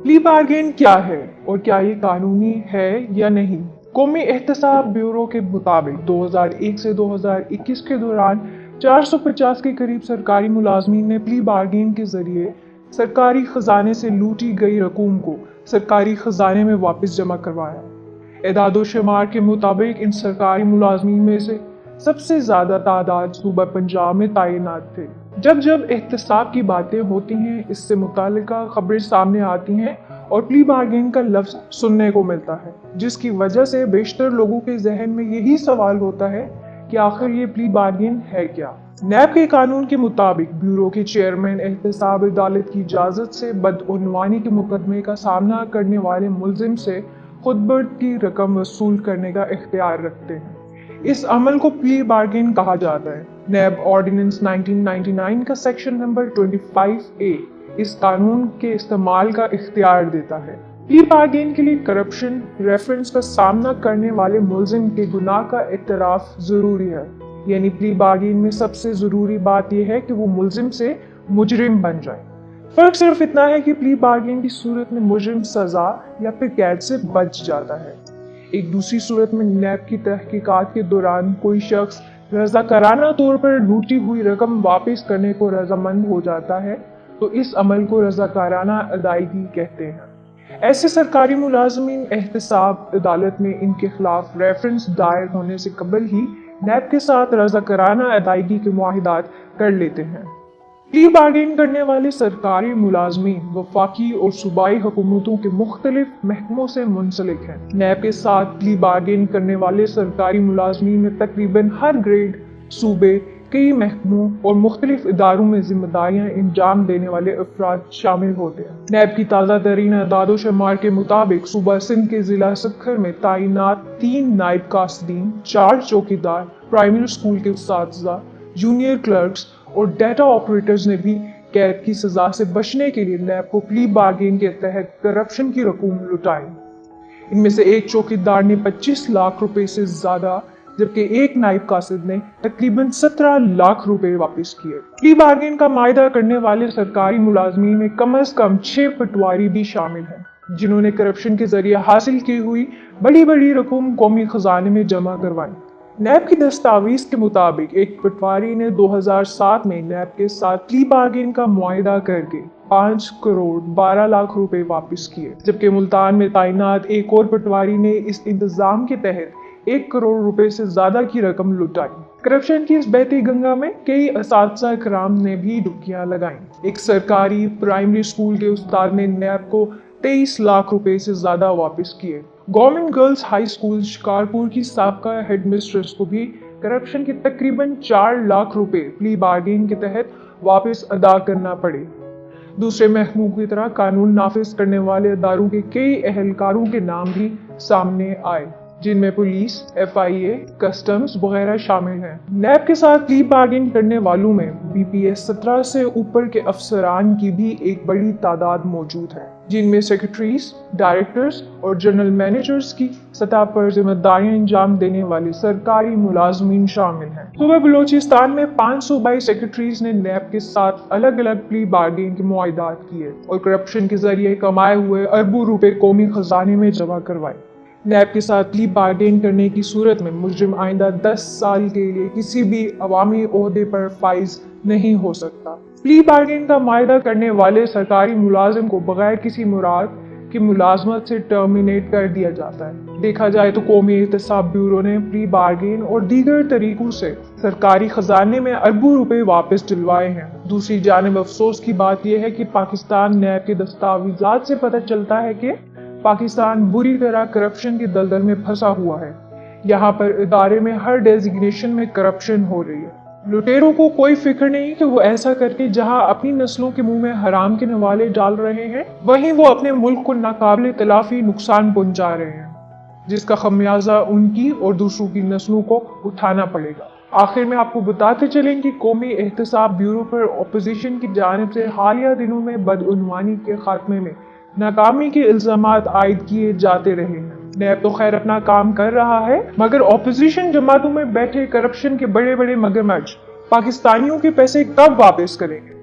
Plea bargain क्या है और क्या ये कानूनी है या नहीं? कौमी एहतसाब ब्यूरो के मुताबिक 2001 से 2021 के दौरान 450 के करीब सरकारी मुलाजमीन ने प्ली बार्गेन के जरिए सरकारी खजाने से लूटी गई रकूम को सरकारी खजाने में वापस जमा करवाया। एदाद शुमार के मुताबिक इन सरकारी मुलाजमीन में से सबसे ज्यादा तादाद सूबा पंजाब में तैनात थे। जब जब एहतसाब की बातें होती हैं, इससे मुतालिका खबरें सामने आती हैं और प्ली बार्गेन का लफ्ज सुनने को मिलता है, जिसकी वजह से बेशतर लोगों के जहन में यही सवाल होता है कि आखिर ये प्ली बार्गेन है क्या। नैब के कानून के मुताबिक ब्यूरो के चेयरमैन एहतसाब अदालत की इजाजत से बदउनवानी के मुकदमे का सामना करने वाले मुलजिम से खुद बर्द की रकम वसूल करने का इख्तियार रखते हैं। इस अमल को प्ली बार्गेन कहा जाता है। नैब ऑर्डिनेंस 1999 का सेक्शन नंबर 25A इस कानून के इस्तेमाल का इख्तियार देता है। प्ली बार्गेन के लिए करप्शन रेफरेंस का सामना करने वाले मुलजिम के गुनाह का इतराफ जरूरी है, यानी प्ली बार्गेन में सबसे जरूरी बात यह है कि वो मुलजिम से मुजरिम बन जाए। फर्क सिर्फ इतना है कि प्ली बार्गेन की सूरत में मुजरिम सजा या फिर कैद से बच जाता है। एक दूसरी सूरत में नैब की तहकीकात के दौरान कोई शख्स रज़ाकाराना तौर पर लूटी हुई रकम वापस करने को रजामंद हो जाता है तो इस अमल को रज़ाकाराना अदायगी कहते हैं। ऐसे सरकारी मुलाजमीन एहतसाब अदालत में इनके खिलाफ रेफरेंस दायर होने से कबल ही नैब के साथ रज़ाकाराना अदायगी के मुआहिदात कर लेते हैं। प्ली बार्गेन करने वाले सरकारी मुलाजमीन वफाकी और सूबाई हुकूमतों के मुख्तलिफ महकमों से मुंसलिक हैं। नैब के साथ प्ली बार्गेन करने वाले सरकारी मुलाजमीन में तकरीबन हर ग्रेड, सूबे, कई महकमों और मुख्तलिफ इदारों में जिम्मेदारियां इंजाम देने वाले अफराद शामिल होते हैं। नैब की ताज़ा तरीन अदाद शुमार के मुताबिक सूबा सिंध के जिला सखर में तैनात 3 नायब कासदीन, 4 चौकीदार, प्राइमरी स्कूल के उस्ताद, जूनियर क्लर्क्स और डाटा ऑपरेटर्स ने भी कैद की सजा से बचने के लिए नैब को प्ली बार्गेन के तहत करप्शन की रकूम लुटाई। इनमें से एक चौकीदार ने 25 लाख रुपए से ज्यादा, जबकि एक नायब कासिद ने तकरीबन 17 लाख रुपए वापस किए। प्ली बार्गेन का मायदा करने वाले सरकारी मुलाजमीन में कम से कम 6 पटवारी भी शामिल हैं, जिन्होंने करप्शन के जरिए हासिल की हुई बड़ी बड़ी रकूम कौमी खजाने में जमा करवाई। नैब की दस्तावेज के मुताबिक एक पटवारी ने 2007 में नैब के साथ प्ली बार्गेन का मुआहिदा करके 5 करोड़ 12 लाख रुपए वापस किए, जबकि मुल्तान में तैनात एक और पटवारी ने इस इंतजाम के तहत 1 करोड़ रुपए से ज्यादा की रकम लुटाई। करप्शन की इस बहती गंगा में कई असातिज़ा कराम ने भी डुबकियां लगाई। एक सरकारी प्राइमरी स्कूल के उस्ताद ने नैब को 23 लाख रुपए से ज्यादा वापस किए। Government girls high school Shikarpur की साबका हेडमिस्ट्रेस को भी करप्शन के तकरीबन 4 लाख रुपए प्ली बार्गेन के तहत वापस अदा करना पड़े। दूसरे महकमों की तरह कानून नाफिज करने वाले अदारों के कई एहलकारों के नाम भी सामने आए, जिनमें पुलिस, FIA, कस्टम्स वगैरह शामिल हैं। नैब के साथ प्ली बार्गेन करने वालों में BPS 17 से ऊपर के अफसरान की भी एक बड़ी तादाद मौजूद है, जिनमें सेक्रेटरीज, डायरेक्टर्स और जनरल मैनेजर्स की सतह पर जिम्मेदारियां अंजाम देने वाले सरकारी मुलाजमीन शामिल हैं। सूबा बलोचिस्तान में 5 सूबाई सेक्रेटरीज ने नैब के साथ अलग अलग प्ली बार्गेन के मुआहिदात किए और करप्शन के जरिए कमाए हुए अरबों रुपए कौमी खजाने में जमा करवाए। नैब के साथ प्ली बार्गेन करने की सूरत में मुजरिम आइंदा 10 साल के लिए किसी भी अवामी ओहदे पर फाइज नहीं हो सकता। प्ली बार्गेन का मायदा करने वाले सरकारी मुलाजिम को बगैर किसी मुराद की मुलाजमत से टर्मिनेट कर दिया जाता है। देखा जाए तो कौमी एहतसाब ब्यूरो ने प्ली बार्गेन और दीगर तरीकों से सरकारी खजाने में अरबों रुपए वापस दिलवाए हैं। दूसरी जानिब अफसोस की बात यह है कि पाकिस्तान नैब के दस्तावेजात से पता चलता है कि पाकिस्तान बुरी तरह करप्शन के दलदल में फंसा हुआ है। यहाँ पर इदारे में हर डेजिग्नेशन में करप्शन हो रही है। लुटेरों को कोई फिक्र नहीं कि वो ऐसा करके जहाँ अपनी नस्लों के मुंह में हराम के नवाले डाल रहे हैं, वहीं वो अपने मुल्क को नाकाबिले तलाफी नुकसान पहुंचा रहे हैं, जिसका खमियाजा उनकी और दूसरों की नस्लों को उठाना पड़ेगा। आखिर में आपको बताते चलें कि कौमी एहतसाब ब्यूरो पर अपोजिशन की जानिब से हालिया दिनों में बदउनवानी के खात्मे में नाकामी के इल्जामात आयद किए जाते रहे हैं। नैब तो खैर अपना काम कर रहा है, मगर ऑपोजिशन जमातों में बैठे करप्शन के बड़े बड़े मगरमच्छ पाकिस्तानियों के पैसे कब वापस करेंगे?